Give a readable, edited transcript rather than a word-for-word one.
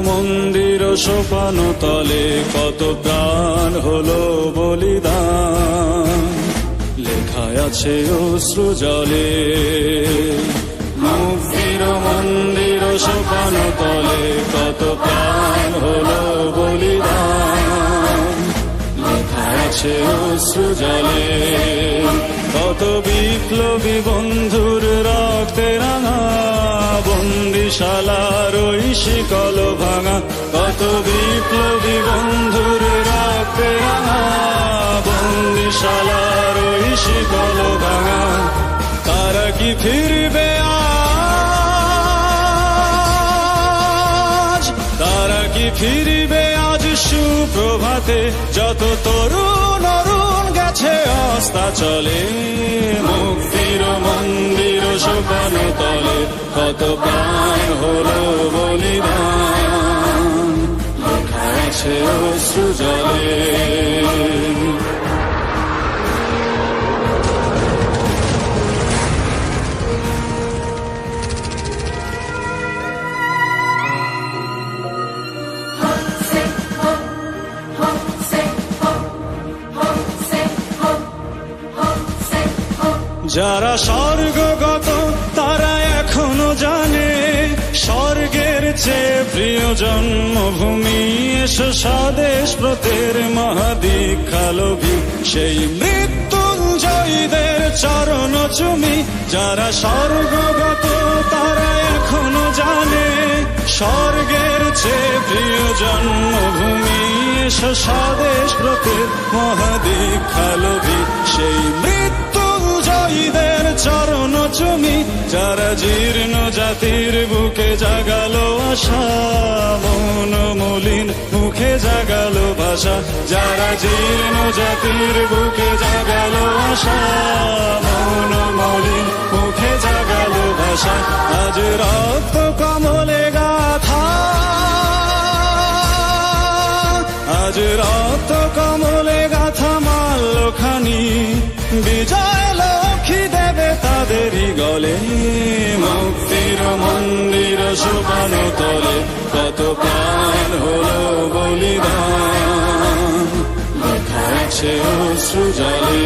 মন্দির সোপান তলে কত প্রাণ হলো বলিদান, লেখায় আছে অশ্রু জলে। মুক্তির মন্দির সোপান তলে কত প্রাণ হলো বলিদান, লেখায় আছে অশ্রু জলে। কত বিপ্লবী বন্ধুর রক্তে রাঙা বন্দিশালার ওই শিকল ভাঙা, কত বিপ্লবী বন্ধুর রক্তে রাঙা বন্দিশালার ওই শিকল ভাঙা। তারা কি ফিরবে আজ, তারা কি ফিরবে আজ সুপ্রভাতে, যত তরুণ অরুণ গেছে অস্তাচলে। মুক্তির মন্দির সোপান তলে কত প্রাণ হলো বলিদান, লেখা আছে অশ্রু জলে। যারা স্বর্গগত তারা এখনো জানে স্বর্গের চেয়ে প্রিয় জন্মভূমি। এসো স্বদেশ ব্রতের মহাদীক্ষালোভী সেই মৃত্যুঞ্জয়ীদের চরণ চুমি। যারা স্বর্গগত তারা এখনো জানে স্বর্গের চেয়ে প্রিয় জন্মভূমি। এসো স্বদেশ ব্রতের মহাদীক্ষালোভী সেই মৃত্যুঞ্জয়ীদের চরণ চুমি। যারা জীর্ণ জাতির বুকে জাগালো আশা মন মলিন মুখে জাগালো ভাষা। যারা জীর্ণ জাতির বুকে জাগালো আশা মন মলিন মুখে জাগালো ভাষা। আজ রক্ত কমলে গাথা, আজ রক্ত কমলে গাথা মাল্যখানি বিজয় লক্ষ্মী দেবে তাদেরই গলে। মুক্তির মন্দির সোপান তলে কত প্রাণ হলো বলিদান, লেখা আছে অশ্রু জলে।